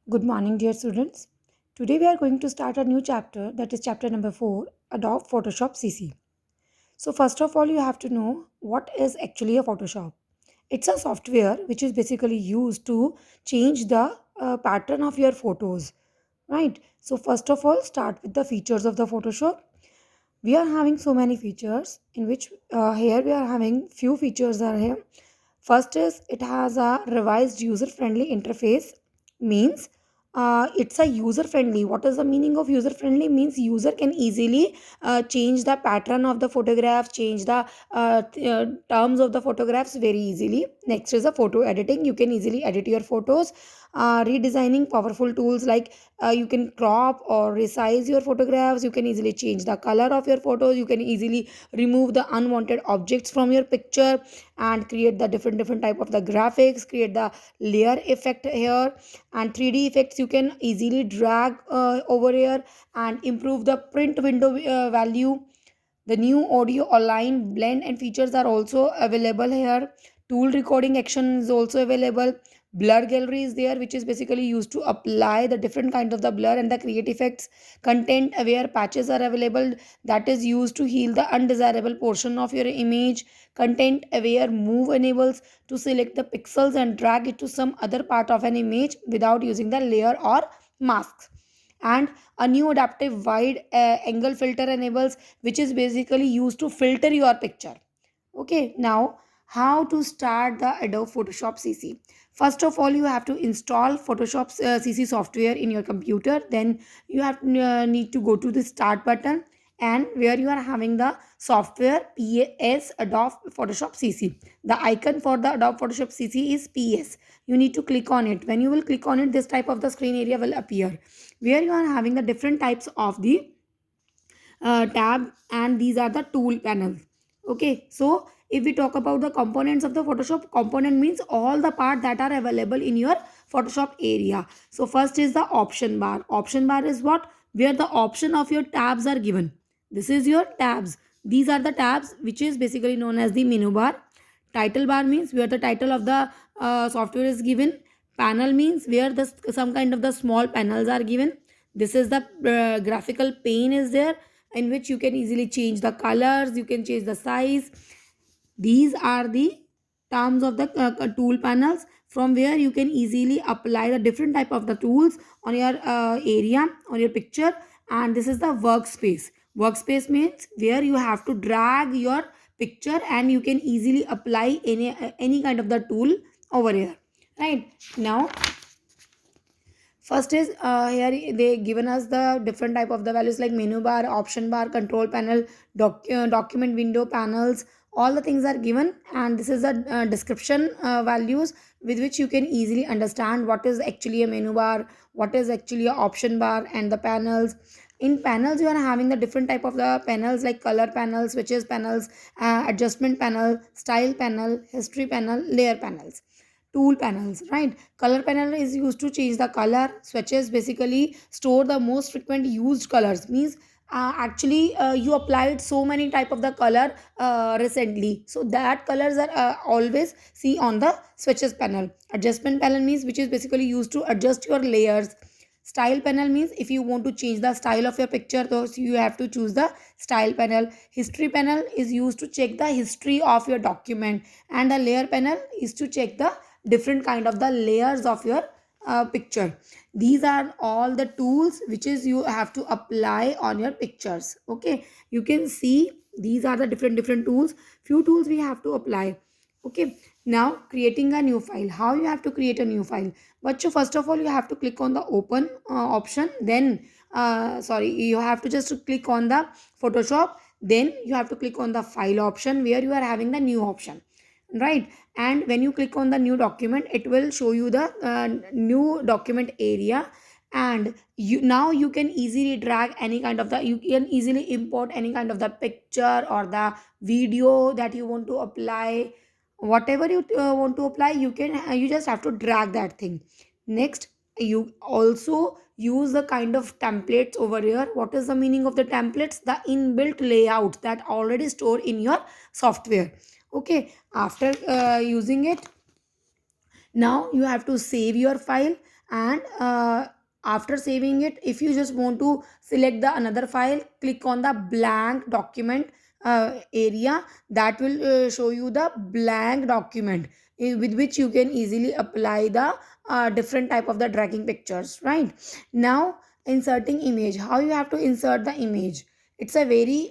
Good morning, dear students. Today we are going to start a new chapter, that is chapter number 4, Adobe Photoshop CC. So, first of all, you have to know what is actually a Photoshop. It's a software which is basically used to change the pattern of your photos, right? So, first of all, start with the features of the Photoshop. We are having so many features in which here we are having few features are here. First is it has a revised user friendly interface, means it's a user friendly. What is the meaning of user friendly? Means user can easily change the pattern of the photograph, change the terms of the photographs very easily. Next is the photo editing. You can easily edit your photos. Redesigning, powerful tools like you can crop or resize your photographs. You can easily change the color of your photos. You can easily remove the unwanted objects from your picture and create the different type of the graphics, create the layer effect here, and 3D effects you can easily drag over here and improve the print window value. The new audio align blend and features are also available here. Tool recording action is also available. Blur gallery is there, which is basically used to apply the different kind of the blur and the create effects. Content aware patches are available, that is used to heal the undesirable portion of your image. Content aware move enables to select the pixels and drag it to some other part of an image without using the layer or masks. And a new adaptive wide angle filter enables, which is basically used to filter your picture. Okay, now how to start the Adobe Photoshop CC? First of all, you have to install Photoshop CC software in your computer. Then you have need to go to the start button, and where you are having the software PAS Adobe Photoshop CC. The icon for the Adobe Photoshop CC is PS. You need to click on it. When you will click on it, this type of the screen area will appear, where you are having the different types of the tab, and these are the tool panels. Okay, so if we talk about the components of the Photoshop, component means all the part that are available in your Photoshop area. So first is the option bar. Option bar is what? Where the option of your tabs are given. This is your tabs. These are the tabs, which is basically known as the menu bar. Title bar means where the title of the software is given. Panel means where the some kind of the small panels are given. This is the graphical pane is there, in which you can easily change the colors, you can change the size. These are the terms of the tool panels, from where you can easily apply the different type of the tools on your area, on your picture. And this is the workspace. Workspace means where you have to drag your picture and you can easily apply any kind of the tool over here. Right now, first is here they given us the different type of the values like menu bar, option bar, control panel, document window panels. All the things are given, and this is the description values with which you can easily understand what is actually a menu bar, what is actually a option bar, and the panels. In panels, you are having the different type of the panels like color panel, switches panels, adjustment panel, style panel, history panel, layer panels. Tool panels, right? Color panel is used to change the color. Swatches basically store the most frequent used colors, means actually you applied so many type of the color recently, so that colors are always see on the swatches panel. Adjustment panel means which is basically used to adjust your layers. Style panel means if you want to change the style of your picture, so you have to choose the style panel. History panel is used to check the history of your document, and the layer panel is to check the different kind of the layers of your picture. These are all the tools which is you have to apply on your pictures. Okay, you can see these are the different tools. Few tools we have to apply. Okay, now creating a new file. How you have to create a new file? But you first of all you have to click on the open option, then sorry, you have to just click on the Photoshop, then you have to click on the file option where you are having the new option, right? And when you click on the new document, it will show you the new document area. And you now you can easily drag any kind of the, you can easily import any kind of the picture or the video that you want to apply. Whatever you want to apply, you can you just have to drag that thing. Next, you also use the kind of templates over here. What is the meaning of the templates? The inbuilt layout that already stored in your software. Okay, after using it, now you have to save your file. And after saving it, if you just want to select the another file, click on the blank document area. That will show you the blank document with which you can easily apply the different type of the dragging pictures. Right now, inserting image, how you have to insert the image. It's a very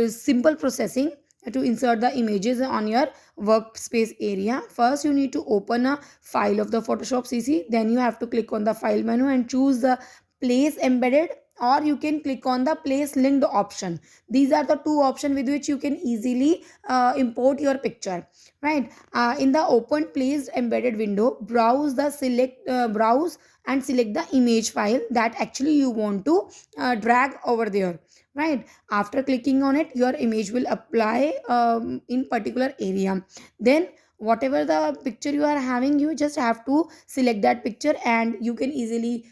simple processing to insert the images on your workspace area. First you need to open a file of the Photoshop CC, then you have to click on the file menu and choose the place embedded, or you can click on the place linked option. These are the two options with which you can easily import your picture. Right, in the open placed embedded window, browse and select the image file that actually you want to drag over there. Right, after clicking on it, your image will apply in particular area. Then whatever the picture you are having, you just have to select that picture, and you can easily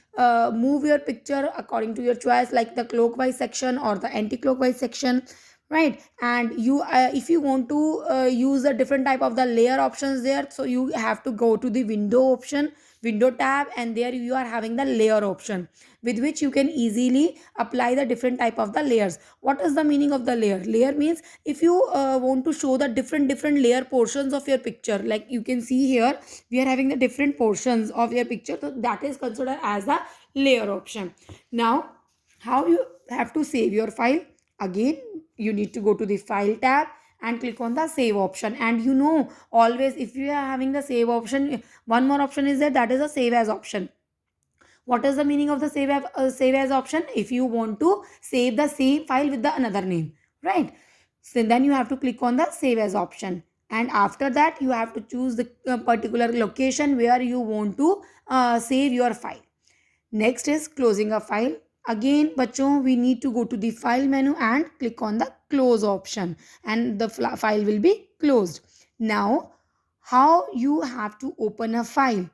move your picture according to your choice, like the clockwise section or the anti-clockwise section. Right, and you if you want to use a different type of the layer options there, so you have to go to the window tab, and there you are having the layer option, with which you can easily apply the different type of the layers. What is the meaning of the layer means, if you want to show the different layer portions of your picture, like you can see here, we are having the different portions of your picture, so that is considered as a layer option. Now, how you have to save your file? Again, you need to go to the file tab and click on the save option. And always, if you are having the save option, one more option is there, that is a save as option. What is the meaning of the save as option? If you want to save the same file with the another name, right? So then you have to click on the save as option, and after that you have to choose the particular location where you want to save your file. Next is closing a file. Again, bachon, we need to go to the file menu and click on the close option, and the file will be closed. Now, how you have to open a file?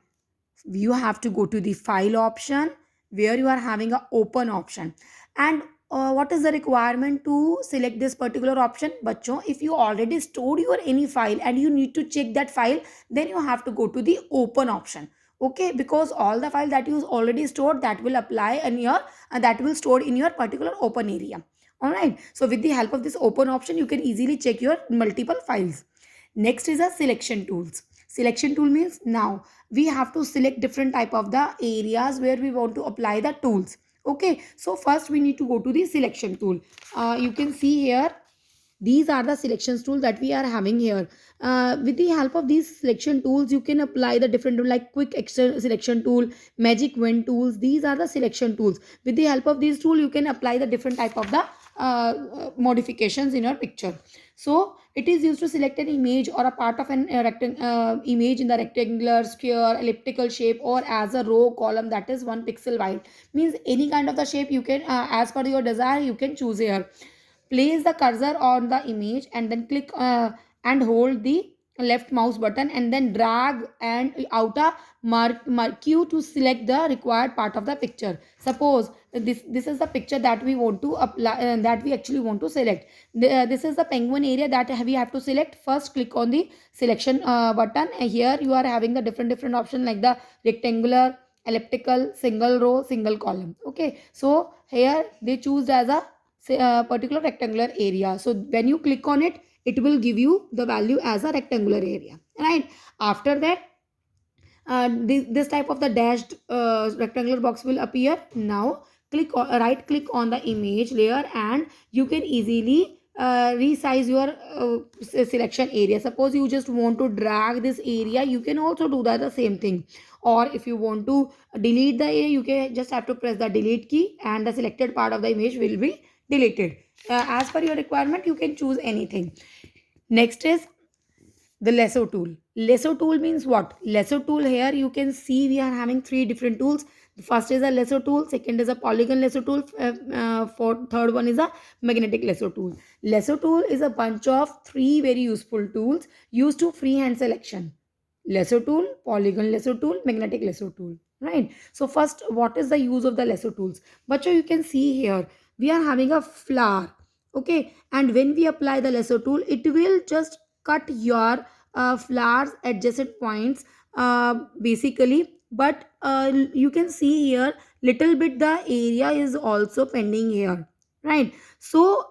You have to go to the file option where you are having a open option. And what is the requirement to select this particular option? Bachcho, if you already stored your any file and you need to check that file, then you have to go to the open option. Okay, because all the file that you already stored, that will apply in your that will store in your particular open area. All right, so with the help of this open option, you can easily check your multiple files. Next is a selection tools. Selection tool means, now we have to select different type of the areas where we want to apply the tools. Okay, so first we need to go to the selection tool. You can see here, these are the selections tool that we are having here. With the help of these selection tools, you can apply the different tool like quick selection tool, magic wand tools. These are the selection tools. With the help of these tool, you can apply the different type of the modifications in your picture. So it is used to select an image or a part of an image in the rectangular, square, elliptical shape, or as a row column that is 1 pixel wide. Means any kind of the shape you can, as per your desire, you can choose here. Place the cursor on the image and then click and hold the left mouse button and then drag and out a mark you to select the required part of the picture. Suppose this is the picture that we want to apply, that we actually want to select. This is the penguin area that we have to select. First click on the selection button, and here you are having the different option like the rectangular, elliptical, single row, single column. Okay, so here they choose as a say a particular rectangular area. So when you click on it, it will give you the value as a rectangular area. Right, after that, this type of the dashed rectangular box will appear. Now right click on the image layer, and you can easily resize your selection area. Suppose you just want to drag this area, you can also do that the same thing. Or if you want to delete the area, you can just have to press the delete key, and the selected part of the image will be deleted. As per your requirement, you can choose anything. Next is the lasso tool. Lasso tool means what? Lasso tool, here you can see we are having three different tools. The first is a lasso tool, second is a polygon lasso tool, for third one is a magnetic lasso tool. Lasso tool is a bunch of three very useful tools used to freehand selection. Lasso tool, polygon lasso tool, magnetic lasso tool. Right, so first, what is the use of the lasso tools? But you can see here, we are having a flower. Okay, and when we apply the lasso tool, it will just cut your flowers adjacent points, basically but you can see here little bit the area is also pending here, right? So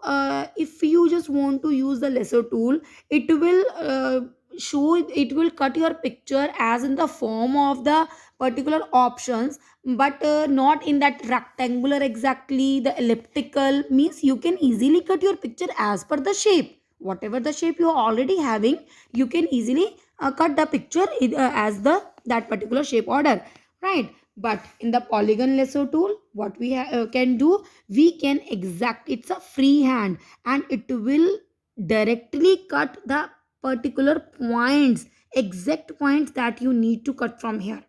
if you just want to use the lasso tool, it will show, it will cut your picture as in the form of the particular options, but not in that rectangular exactly, the elliptical. Means you can easily cut your picture as per the shape, whatever the shape you are already having, you can easily cut the picture as the that particular shape order, right? But in the polygon lasso tool, what we can do, we can exact, it's a free hand, and it will directly cut the particular points, exact points that you need to cut from here.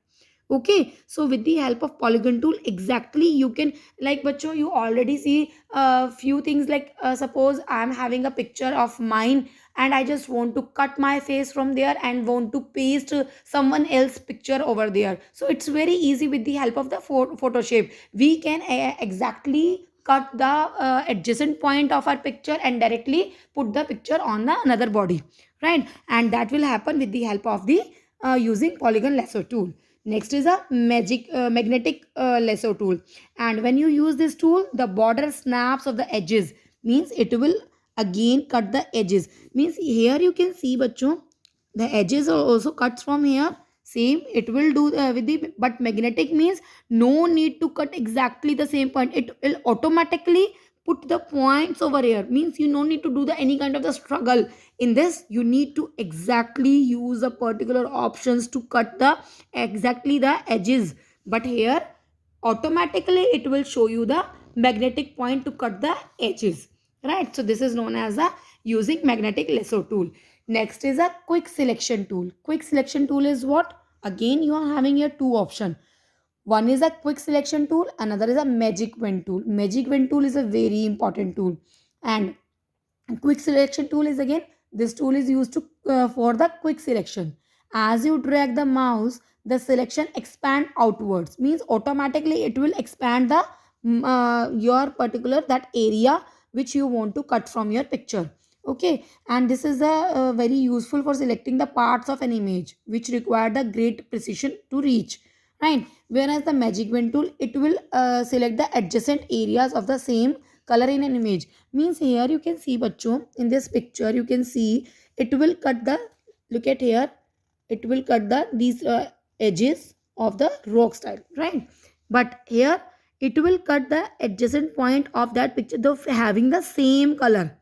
Okay, so with the help of polygon tool, exactly you can, like bacho, you already see a few things, like suppose I am having a picture of mine, and I just want to cut my face from there and want to paste someone else picture over there. So it's very easy with the help of the photoshop, we can exactly cut the adjacent point of our picture and directly put the picture on the another body, right? And that will happen with the help of the using polygon lasso tool. Next is a magnetic lasso tool, and when you use this tool, the border snaps of the edges, means it will again cut the edges. Means here you can see bacho, the edges are also cuts from here, same it will do with the, but magnetic means no need to cut exactly the same point, it will automatically put the points over here. Means you no need to do the any kind of the struggle. In this you need to exactly use a particular options to cut the exactly the edges, but here automatically it will show you the magnetic point to cut the edges, right? So this is known as a using magnetic lasso tool. Next is a quick selection tool. Quick selection tool is what, again you are having here two option. One is a quick selection tool, another is a magic wand tool. Magic wand tool is a very important tool, and quick selection tool is again, this tool is used to for the quick selection. As you drag the mouse, the selection expand outwards, means automatically it will expand the your particular that area which you want to cut from your picture. Okay, and this is a very useful for selecting the parts of an image which require the great precision to reach, right? Whereas the magic wand tool, it will select the adjacent areas of the same color in an image. Means here you can see bacho, in this picture you can see it will cut the, look at here, it will cut the these edges of the rock style, right? But here it will cut the adjacent point of that picture though having the same color,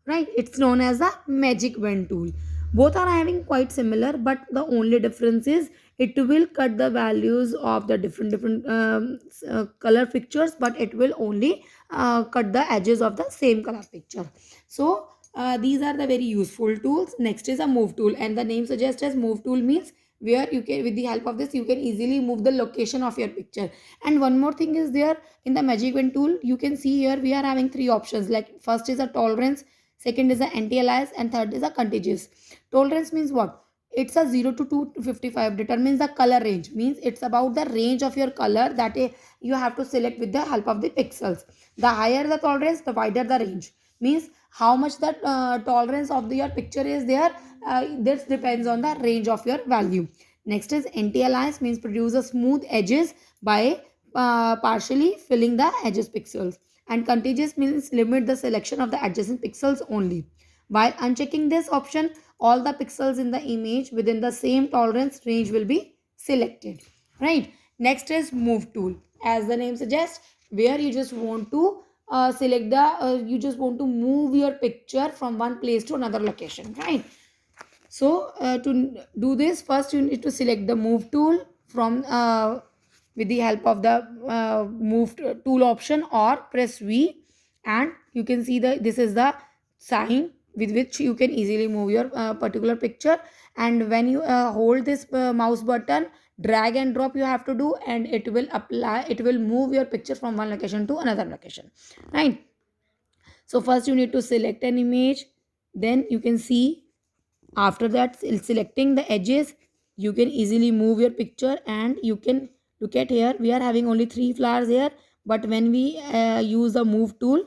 right? It's known as a magic wand tool. Both are having quite similar, but the only difference is it will cut the values of the different color pictures, but it will only cut the edges of the same color picture. So these are the very useful tools. Next is a move tool, and the name suggests as move tool means where you can, with the help of this, you can easily move the location of your picture. And one more thing is there, in the magic wand tool you can see here we are having three options, like first is a tolerance, second is a anti-alias, and third is a contagious. Tolerance means what, it's a 0 to 255, determines the color range, means it's about the range of your color that you have to select with the help of the pixels. The higher the tolerance, the wider the range, means how much the tolerance of your picture is there, this depends on the range of your value. Next is anti-alias, means produce a smooth edges by partially filling the edges pixels, and contagious means limit the selection of the adjacent pixels only. While unchecking this option, all the pixels in the image within the same tolerance range will be selected, right? Next is move tool, as the name suggests, where you just want to select the you just want to move your picture from one place to another location, right? So to do this, first you need to select the move tool from with the help of the move tool option, or press V, and you can see the, this is the sign with which you can easily move your particular picture. And when you hold this mouse button, drag and drop you have to do, and it will apply, it will move your picture from one location to another location, right? So first you need to select an image, then you can see, after that selecting the edges, you can easily move your picture, and you can look at here we are having only three flowers here, but when we use the move tool,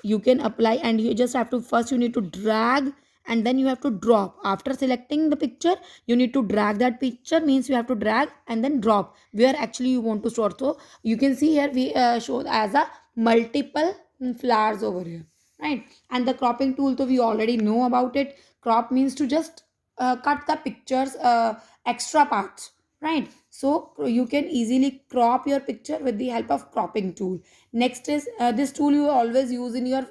you can apply, and you just have to, first you need to drag and then you have to drop. After selecting the picture, you need to drag that picture, means you have to drag and then drop where actually you want to store. So you can see here we show as a multiple flowers over here, right? And the cropping tool, so we already know about it. Crop means to just cut the pictures extra parts, right? So you can easily crop your picture with the help of cropping tool. Next is this tool you always use in your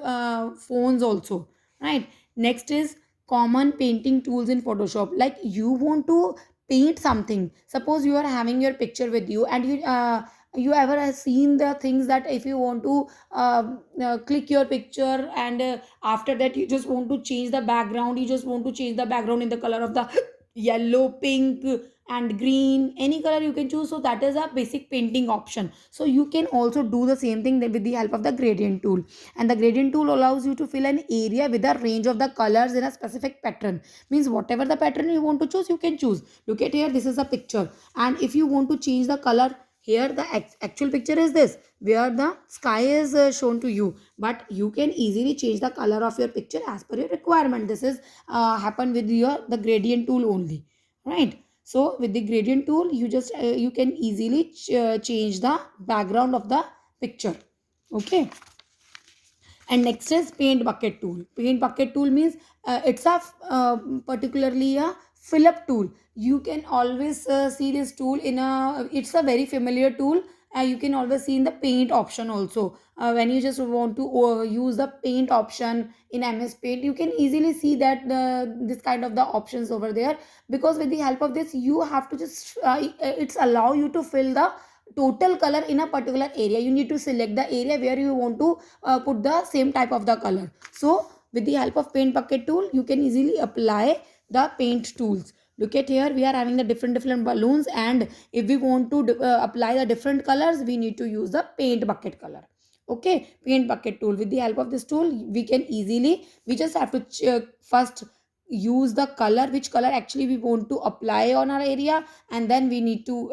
phones also, right? Next is common painting tools in Photoshop. Like you want to paint something, suppose you are having your picture with you, and you ever have seen the things that if you want to click your picture, and after that you just want to change the background, you just want to change the background in the color of the yellow, pink, and green, any color you can choose. So that is a basic painting option. So you can also do the same thing with the help of the gradient tool. And the gradient tool allows you to fill an area with a range of the colors in a specific pattern, means whatever the pattern you want to choose, you can choose. Look at here, this is a picture, and if you want to change the color, here the actual picture is this, where the sky is shown to you, but you can easily change the color of your picture as per your requirement. This is happen with your the gradient tool only, right? So with the gradient tool, you just you can easily change the background of the picture. Okay. And next is paint bucket tool. Paint bucket tool means it's a particularly a fill up tool. You can always see this tool in a, it's a very familiar tool. You can always see in the paint option also. When you just want to use the paint option in MS Paint, you can easily see that the this kind of the options over there. Because with the help of this, you have to just it's allow you to fill the total color in a particular area. You need to select the area where you want to put the same type of the color. So with the help of paint bucket tool, you can easily apply the paint tools. Look at here, we are having the different balloons, and if we want to apply the different colors, we need to use the paint bucket color. Okay, paint bucket tool. With the help of this tool, we can easily, we just have to first use the color, which color actually we want to apply on our area, and then we need to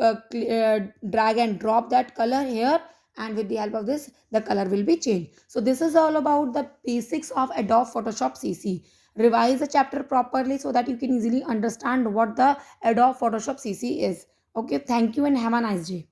drag and drop that color here, and with the help of this the color will be changed. So this is all about the basics of Adobe Photoshop CC. Revise the chapter properly so that you can easily understand what the Adobe Photoshop CC is. Okay, thank you and have a nice day.